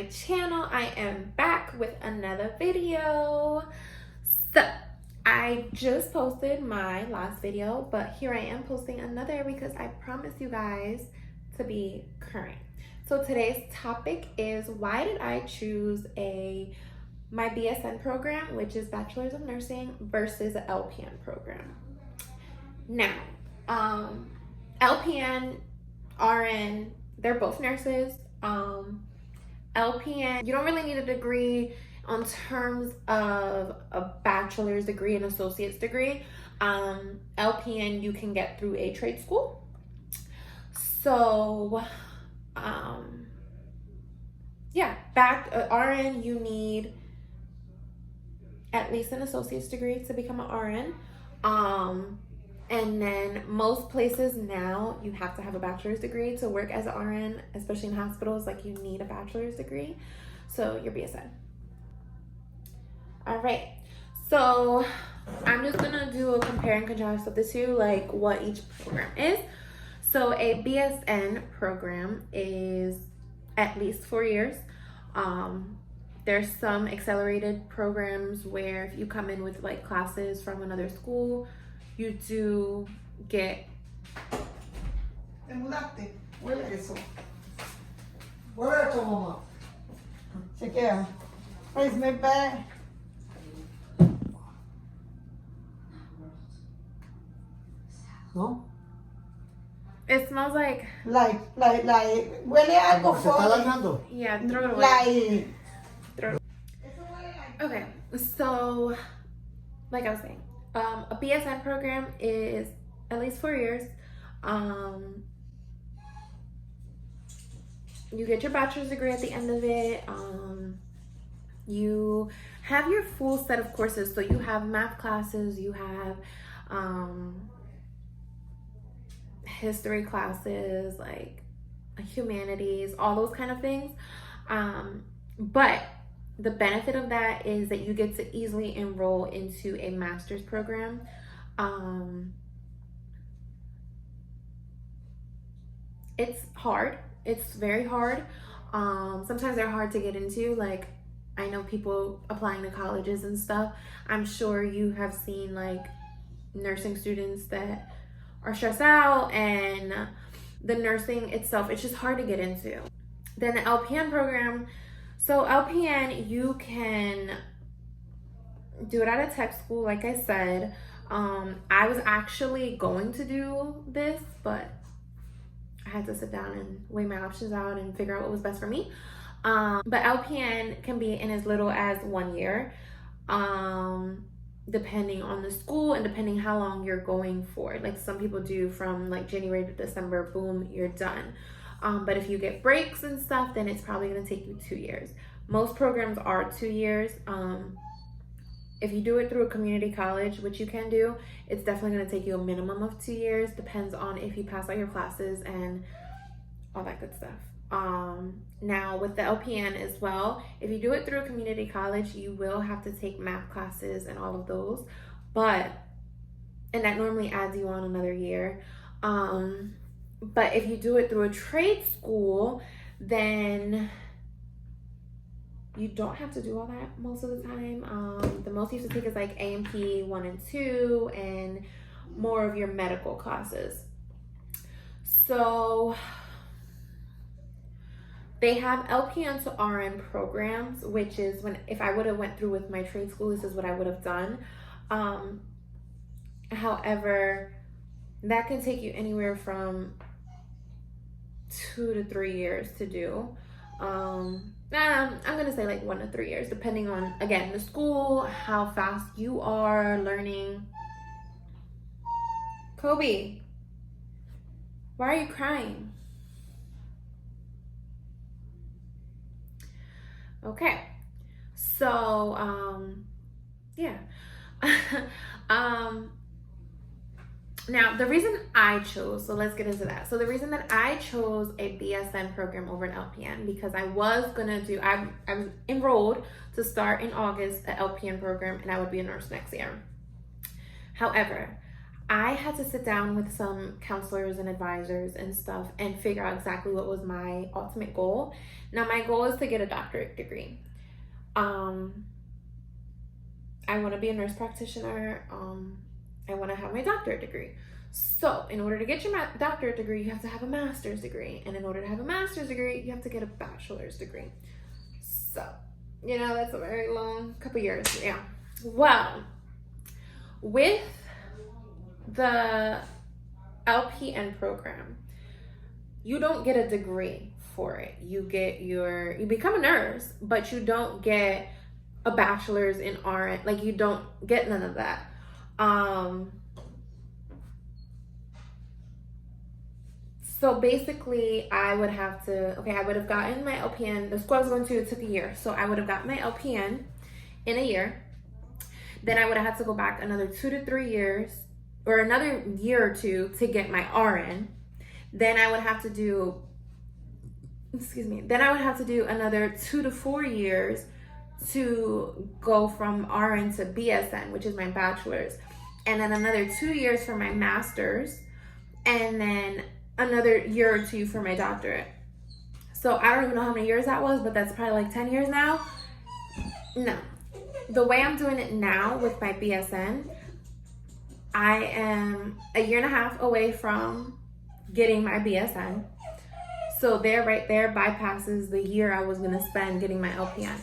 my channel. I am back with another video. So I just posted my last video, but here I am posting another because I promised you guys to be current. So today's topic is, why did I choose my BSN program, which is Bachelor's of Nursing, versus an LPN program? Now, LPN, RN, they're both nurses. LPN, you don't really need a degree on terms of a bachelor's degree and associate's degree. LPN, you can get through a trade school. So, yeah, RN, you need at least an associate's degree to become an RN. And then most places now, you have to have a bachelor's degree to work as an RN, especially in hospitals. Like, you need a bachelor's degree. So your BSN. All right. So I'm just going to do a compare and contrast of the two, like what each program is. So a BSN program is at least 4 years. There's some accelerated programs where if you come in with like classes from another school, you do get. Te mudaste, huele eso. Huele eso, mamá. Chequea. Place me back. No? It smells like. Like. Huele algo ¿Se está funny. dañando? Yeah, throw it away. Like. Okay, so like I was saying, a BSN program is at least 4 years. You get your bachelor's degree at the end of it. You have your full set of courses. So you have math classes, you have history classes, like humanities, all those kind of things. But the benefit of that is that you get to easily enroll into a master's program. It's hard. It's very hard. Sometimes they're hard to get into. Like, I know people applying to colleges and stuff. I'm sure you have seen like nursing students that are stressed out, and the nursing itself, it's just hard to get into. Then the LPN program. So LPN, you can do it at a tech school, like I said. I was actually going to do this, but I had to sit down and weigh my options out and figure out what was best for me. But LPN can be in as little as 1 year, depending on the school and depending how long you're going for. Like, some people do from like January to December, boom, you're done. But if you get breaks and stuff, then it's probably going to take you 2 years. Most programs are 2 years. If you do it through a community college, which you can do, it's definitely going to take you a minimum of 2 years. Depends on if you pass all your classes and all that good stuff. Now with the LPN as well, if you do it through a community college, you will have to take math classes and all of those. And that normally adds you on another year. But if you do it through a trade school, then you don't have to do all that most of the time. The most you have to take is like A&P 1 and 2 and more of your medical classes. So they have LPN to RN programs, which is if I would have went through with my trade school, this is what I would have done. However, that can take you anywhere from 2 to 3 years to do. I'm gonna say like 1 to 3 years, depending on, again, the school, how fast you are learning. Kobe, why are you crying? Okay, so yeah. Now, the reason I chose, so let's get into that. So the reason that I chose a BSN program over an LPN, because I was enrolled to start in August an LPN program, and I would be a nurse next year. However, I had to sit down with some counselors and advisors and stuff and figure out exactly what was my ultimate goal. Now, my goal is to get a doctorate degree. I want to be a nurse practitioner. I want to have my doctorate degree. So, in order to get your doctorate degree, you have to have a master's degree. And in order to have a master's degree, you have to get a bachelor's degree. So, that's a very long couple years. Yeah. Well, with the LPN program, you don't get a degree for it. You become a nurse, but you don't get a bachelor's in RN. Like, you don't get none of that. So basically, I would have gotten my LPN. The school I was going to, it took a year. So I would have gotten my LPN in a year. Then I would have had to go back another 2 to 3 years, or another year or two to get my RN. Then I would have to do, another 2 to 4 years to go from RN to BSN, which is my bachelor's. And then another 2 years for my master's. And then another year or two for my doctorate. So I don't even know how many years that was, but that's probably like 10 years now. No. The way I'm doing it now with my BSN, I am a year and a half away from getting my BSN. So right there bypasses the year I was going to spend getting my LPN.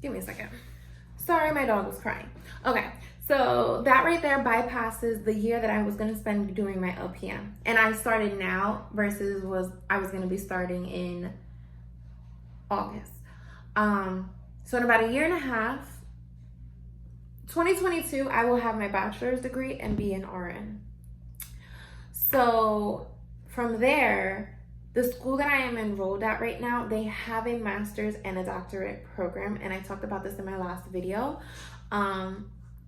Give me a second. Sorry, my dog was crying. Okay, so that right there bypasses the year that I was going to spend doing my LPN. And I started now versus I was going to be starting in August. So in about a year and a half, 2022, I will have my bachelor's degree and be an RN. So from there, the school that I am enrolled at right now, they have a master's and a doctorate program. And I talked about this in my last video.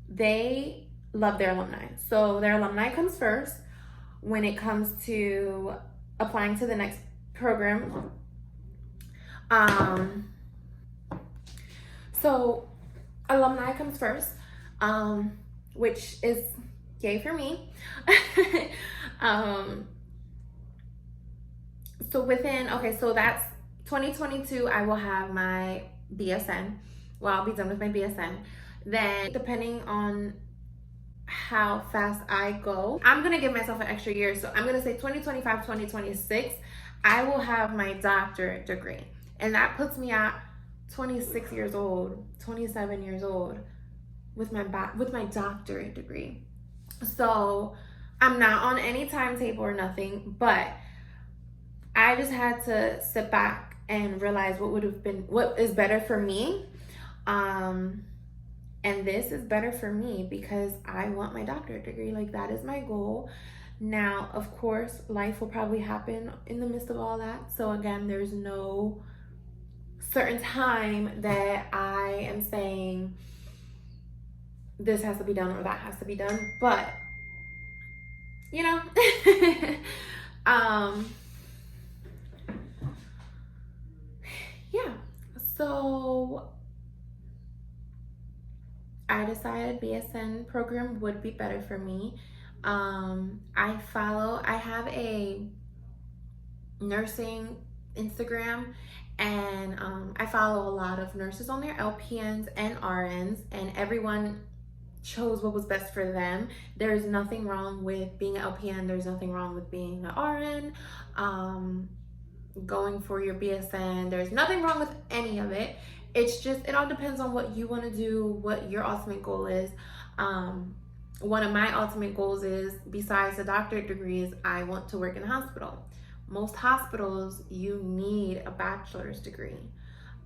They love their alumni. So their alumni comes first when it comes to applying to the next program. So alumni comes first, which is yay for me. So that's 2022, I will have my BSN. Well, I'll be done with my BSN. Then, depending on how fast I go, I'm going to give myself an extra year. So I'm going to say 2025, 2026, I will have my doctorate degree. And that puts me at 26 years old, 27 years old with my doctorate degree. So I'm not on any timetable or nothing, but I just had to sit back and realize what is better for me. And this is better for me because I want my doctorate degree. Like, that is my goal. Now, of course, life will probably happen in the midst of all that. So again, there's no certain time that I am saying this has to be done or that has to be done. But, yeah. So I decided BSN program would be better for me. I have a nursing Instagram, and I follow a lot of nurses on there, LPNs and RNs, and everyone chose what was best for them. There's nothing wrong with being an LPN. There's nothing wrong with being an RN. Going for your BSN. There's nothing wrong with any of it. It's just, it all depends on what you want to do, what your ultimate goal is. One of my ultimate goals is, besides the doctorate degrees, I want to work in a hospital. Most hospitals, you need a bachelor's degree.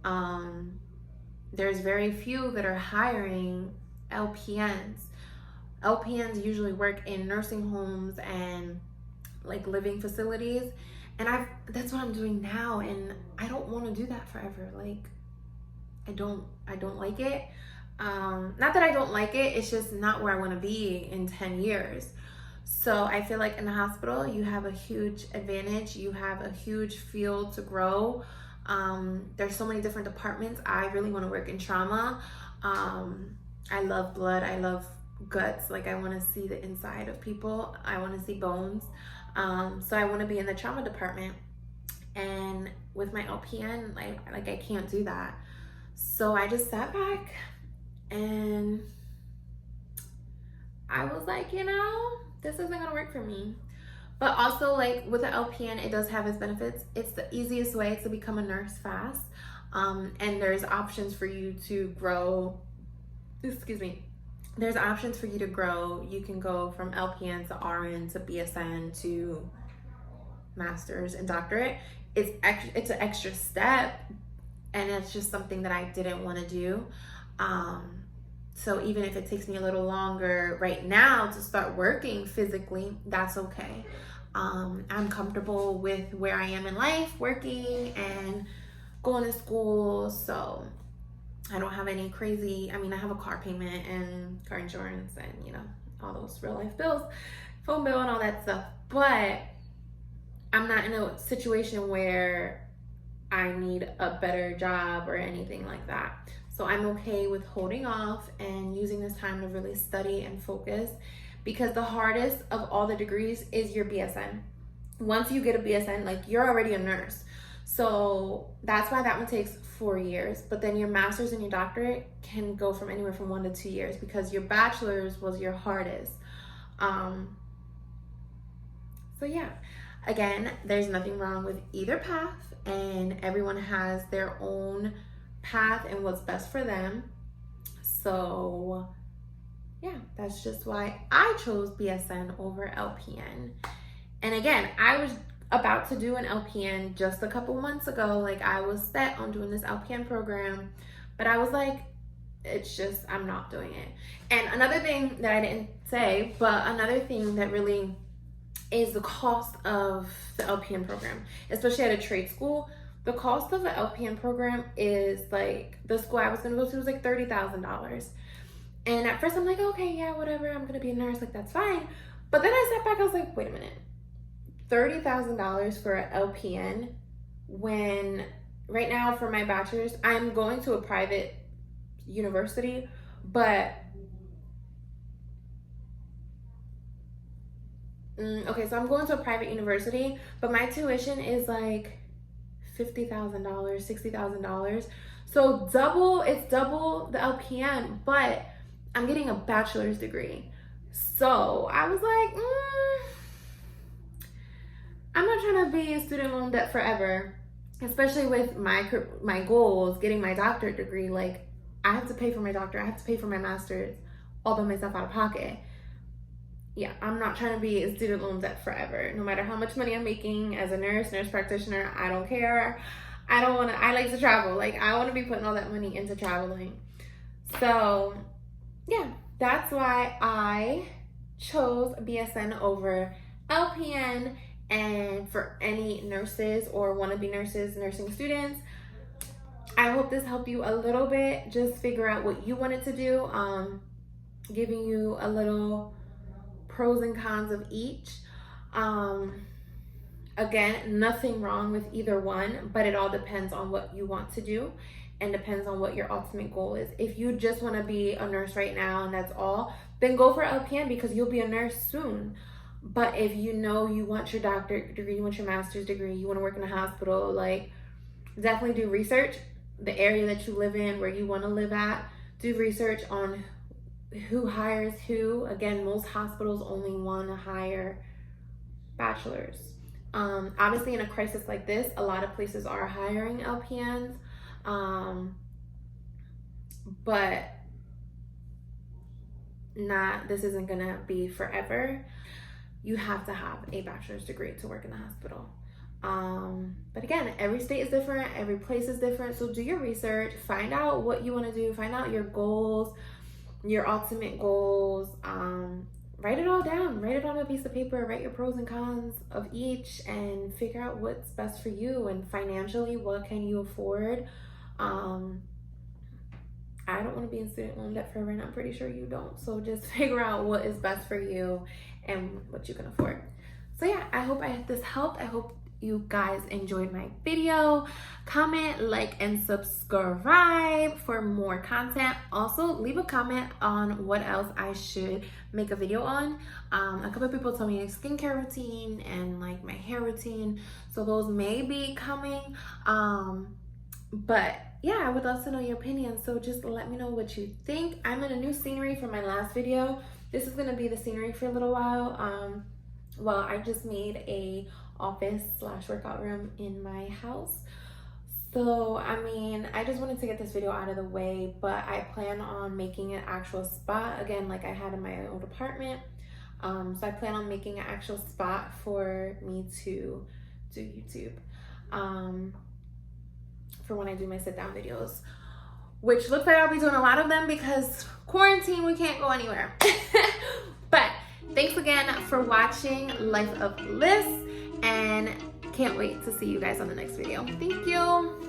There's very few that are hiring LPNs. LPNs usually work in nursing homes and like living facilities. And that's what I'm doing now, and I don't want to do that forever. Like, I don't like it. Not that I don't like it, it's just not where I want to be in 10 years. So I feel like in the hospital, you have a huge advantage. You have a huge field to grow. There's so many different departments. I really want to work in trauma. I love blood. I love guts. Like, I want to see the inside of people. I want to see bones. So I want to be in the trauma department. And with my LPN, like I can't do that. So I just sat back and I was like, you know, this isn't gonna work for me. But also, like, with the LPN, it does have its benefits. It's the easiest way to become a nurse fast. And there's options for you to grow. Excuse me. There's options for you to grow. You can go from LPN to RN to BSN to master's and doctorate. It's an extra step, and it's just something that I didn't want to do. So even if it takes me a little longer right now to start working physically, that's okay. I'm comfortable with where I am in life, working and going to school, so I don't have any crazy, I have a car payment and car insurance and, you know, all those real life bills, phone bill and all that stuff, but I'm not in a situation where I need a better job or anything like that. So I'm okay with holding off and using this time to really study and focus, because the hardest of all the degrees is your BSN. Once you get a BSN, like, you're already a nurse. So that's why that one takes 4 years. But then your master's and your doctorate can go from anywhere from 1 to 2 years, because your bachelor's was your hardest. So yeah, again, there's nothing wrong with either path, and everyone has their own path and what's best for them. So yeah, that's just why I chose BSN over LPN. And again, I was about to do an LPN just a couple months ago. Like, I was set on doing this LPN program, but I was like, it's just, I'm not doing it. And another thing that I didn't say, but another thing that really is the cost of the LPN program, especially at a trade school. The cost of the LPN program is, like, the school I was gonna go to was like $30,000. And at first I'm like, okay, yeah, whatever, I'm gonna be a nurse, like, that's fine. But then I sat back, I was like, wait a minute, $30,000 for an LPN, when right now for my bachelor's, I'm going to a private university, but okay, so I'm going to a private university, but my tuition is like $50,000, $60,000. So it's double the LPN, but I'm getting a bachelor's degree. So I was like, I'm not trying to be in student loan debt forever, especially with my goals, getting my doctorate degree. Like, I have to pay for my doctorate, I have to pay for my master's all by myself out of pocket. Yeah, I'm not trying to be in student loan debt forever. No matter how much money I'm making as a nurse practitioner, I don't care. I like to travel. Like, I want to be putting all that money into traveling. So yeah, that's why I chose BSN over LPN. And for any nurses or wannabe nurses, nursing students, I hope this helped you a little bit. Just figure out what you wanted to do. Giving you a little pros and cons of each. Again, nothing wrong with either one, but it all depends on what you want to do and depends on what your ultimate goal is. If you just want to be a nurse right now and that's all, then go for LPN, because you'll be a nurse soon. But if you know you want your doctorate degree, you want your master's degree, you want to work in a hospital, like, definitely do research. The area that you live in, where you want to live at, do research on who hires who. Again, most hospitals only want to hire bachelors. Obviously, in a crisis like this, a lot of places are hiring LPNs, but this isn't gonna be forever. You have to have a bachelor's degree to work in the hospital. But again, every state is different, every place is different. So do your research, find out what you want to do, find out your goals, your ultimate goals. Write it all down, write it on a piece of paper, write your pros and cons of each, and figure out what's best for you. And financially, what can you afford? I don't want to be in student loan debt forever, and I'm pretty sure you don't. So just figure out what is best for you and what you can afford. So yeah, I hope this helped. I hope you guys enjoyed my video. Comment, like, and subscribe for more content. Also, leave a comment on what else I should make a video on. A couple of people told me a skincare routine and like my hair routine, so those may be coming. But yeah, I would love to know your opinion, so just let me know what you think. I'm in a new scenery from my last video. This is gonna be the scenery for a little while. Well, I just made a office / workout room in my house. So, I mean, I just wanted to get this video out of the way, but I plan on making an actual spot, again, like I had in my old apartment. So I plan on making an actual spot for me to do YouTube. For when I do my sit-down videos, which looks like I'll be doing a lot of them because quarantine, we can't go anywhere. But thanks again for watching Life of Liz, and can't wait to see you guys on the next video. Thank you.